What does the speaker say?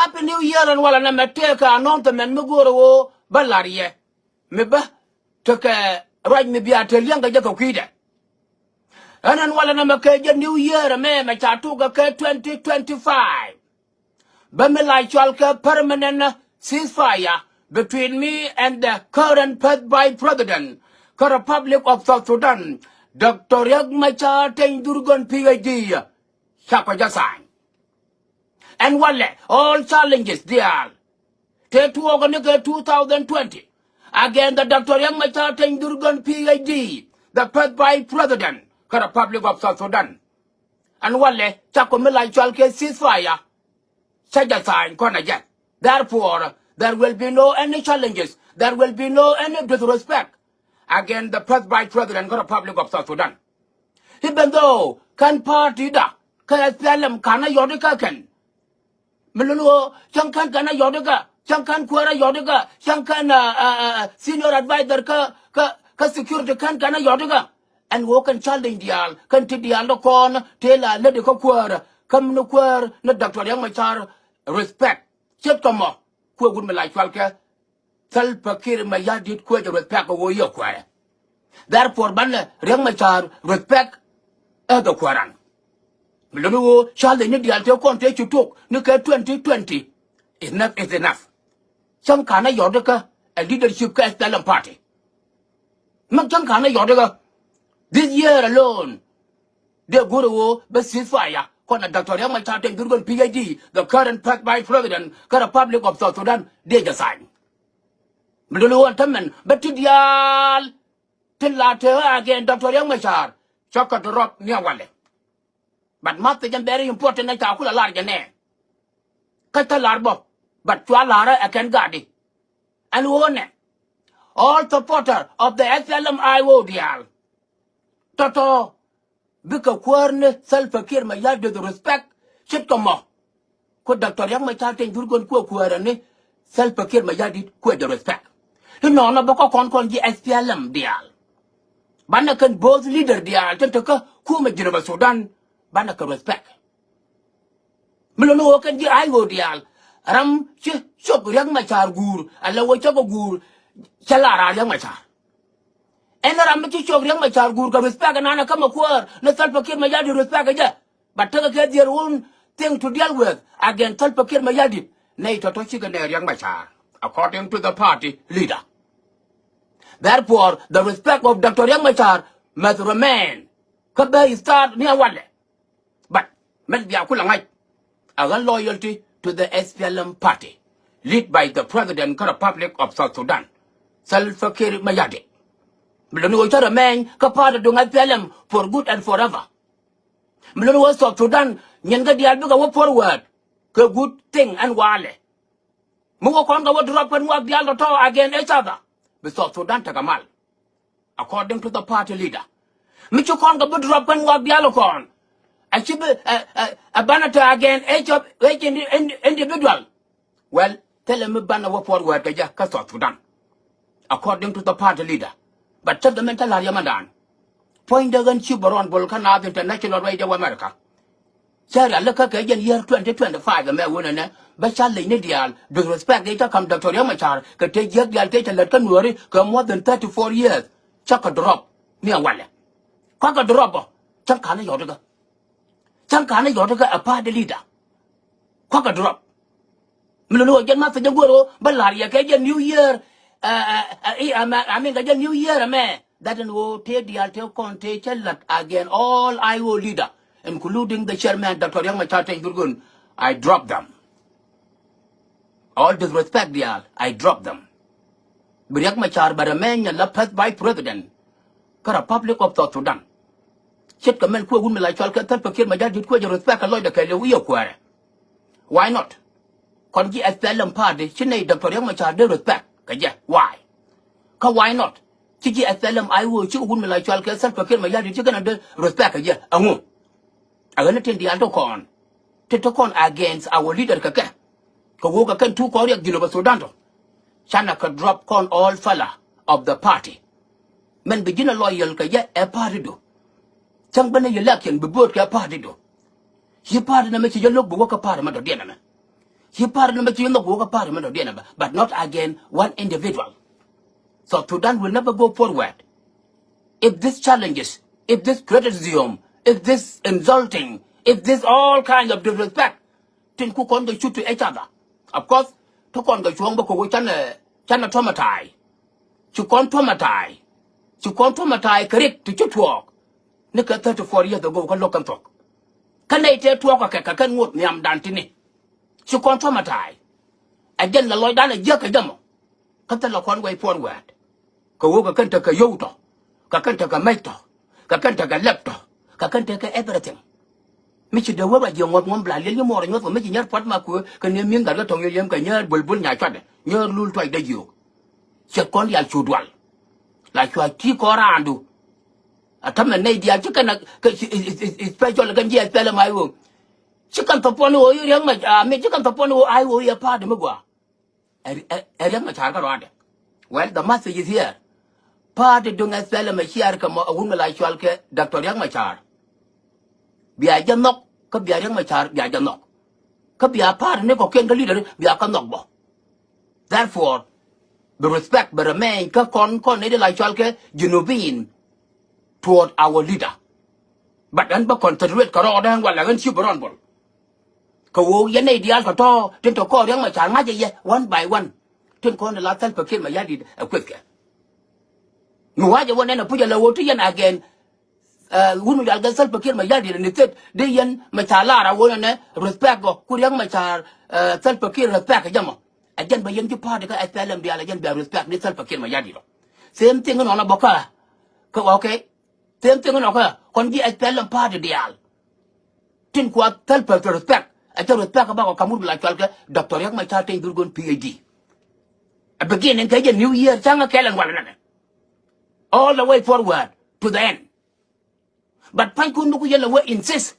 Happy New Year and wala na meteka anonta men mugoro wo balarie. Meba toka right me bia telianga jaka kwida. Anan wala na makaja New Year me chatuga ke 2025. Bamila chalka permanent ceasefire between me and the current path by President, the Republic of South Sudan, Dr. Machar Durgon PhD, Shakajasan. And wale, all challenges there. Take to organize 2020. Again, the Dr. Machar Durgon PhD, the path by President, the Republic of South Sudan. And wale, Chakomila chalka ceasefire. Therefore, there will be no any challenges. There will be no any disrespect against the President of the Republic of South Sudan. Even though can party da, can SPLM kana yodika ken. Melulu changkan kana yodika, changkan kuara yodika, changkan senior advisor ka security kana yodika. And wo can challenge dial, kan ti dial do kon tela le de ko kuara, kam no kuara na Dr. Yang Machar respect. Chet kamo ko gun me like falka sal pakir ma yadit ko respect ko yo kware. Therefore ban Yang Machar respect the Quran. Melo shall the need to contact you talk no 2020 enough is enough. Some kana yodaka a leadership ka SPLM party. Some kana yodaka this year alone the guru be ceasefire. Dr. Yang Machar Durgon PhD, the current path by President, the Republic of South Sudan, they just signed. Mdulu Taman, but Tidial, Tilate again, Dr. Yang Machar, Chocolate Rock near Wale. But Master very important at Akula Larga name. Catalarbo, but Tualara, I can guard it. And one, all supporter of the SLM IO Dial. Toto. Because quern self-care my yard with respect, shit come off. Could Dr. Yang Machar Durgon quern self-care my yard with the respect. You know, no boko con the SPLM dial. Banakan both leader dial, Tentaka, Kuma Geneva Sudan, Banaka respect. Melono can the IO dial. Ram shok Yang Machar gur, and lower choko gur, Chalara Yang Machar. And I'm not sure Yang Machar gur respect and Anna come a quar, no self-care my yard respect again. But take their own thing to deal with against self-care my yard. Nay, Toto Chicken Yang Machar, according to the party leader. Therefore, the respect of Dr. Yang Machar must remain. Kabe start near Wale. But, must be a loyalty to the SPLM party, led by the President of the Republic of South Sudan, Self-Care Mayadi. Mlunu remain kapara dung SPLM for good and forever. Mlunu South Sudan, Nyanga dialbuga wo forward, ke good thing and wale. Mungo konga wo drop and work dialdo to against each other. But South Sudan tagamal, according to the party leader. Michu konga wo drop and work dialdo kon. I should be a banner against each individual. Well, tell him banner wo forward ka South Sudan, according to the party leader. But check the mental Yamadan. Point the gun Chubaron Volcanav International Radio America. Sarah look again year 2025, the Mayor, but Charlie Nidial, with respect data come Dr. Yamachar, could take Yak Yalta let Kanuri come more than 34 years. Chuck a drop near Wale. Cock a drop, Chunkana Yodaga. Chunkana Yodaga, a party leader. Cock a drop. Milo again, Master Jagoro, Balaria, New Year. I mean, the New Year, man. That and will take the alter contate again all IO leader, including the chairman, Dr. Yang Machar Durgun. I drop them. All disrespect, dear, I drop them. But Yang Machar, but a man left by President, the Republic of South Sudan. Shit, come and quote women like Chalka, Pakir, my dad did quite respect a lawyer, the why not? Congi as Pelham party, she made Dr. Yang Machar respect. Why? Why not? Chichi SLM I will chew women like Chalka, self-care my yard, you can respect a year. I'm going to attend the Antocon. Tetocon against our leader Kaka. Kawoka can 2 Korea Genova Sudan. Shana could drop con all fella of the party. Men begin a loyal Kaya a party do. Changbana election be both a party do. He party na make you look work a party, Madonna. He parliament you know go parliament of the but not again one individual. So Sudan will never go forward. If this challenges, if this criticism, if this insulting, if this all kinds of disrespect, then who can shoot to each other? Of course, to con go chuang bako chana traumatized. You can't traumatize. You can't traumatize correct to talk. Nika 34 years ago can look and talk. Can they tell talk a can wood niam dantini? You can't traumatize. Again the Lord done a jerk a demo. Catala one way forward. Kawoga can take a yoto. Kakan take a meto. Kakan take a laptop. Kakan take everything. Michi the word you want one blind little more than you're making your pot maku, can you mean that got on your young can you will bull nyachad? You're lul twice the you. Second ya chudwal. Like you are Ticorandu. A time and nadia chicken is special again, yes, tell my room. Chicken topon or young much, chicken topon or I will be a part of Mugua. A young Machar around. Well, the message is here. Part of doing a spell of Machar come a woman like Shalke, Dr. Young Machar. Be a young knock, could be a young Machar, be a young knock. Could be a part of Nico King leader, be a knock. Therefore, the respect but remain con like Chalke, Genovine toward our leader. But then but considerate Carodan while I went super on ball. Kawo Yene Dialcato, Tinto call young Machar Maja one by one. Tinko the last time became a yadid a quick. Muaja one and a put a low to yen again. Woman I'll get self became a yadid and it said, Dayan Machalara won't respect or could young Machar self became respect a yammer. Again, by young party, I tell them the again be respect, this self became a yadid. Same thing on a boca. Okay? Same thing on her. Congi I tell them party the al. Tin quat tell per respect. I tell respect about a Kamul like Dr. Young Machar take good PhD. A beginning, take New Year, Changa Kellen one another. All the way forward to the end. But Pankundu Yellow insist.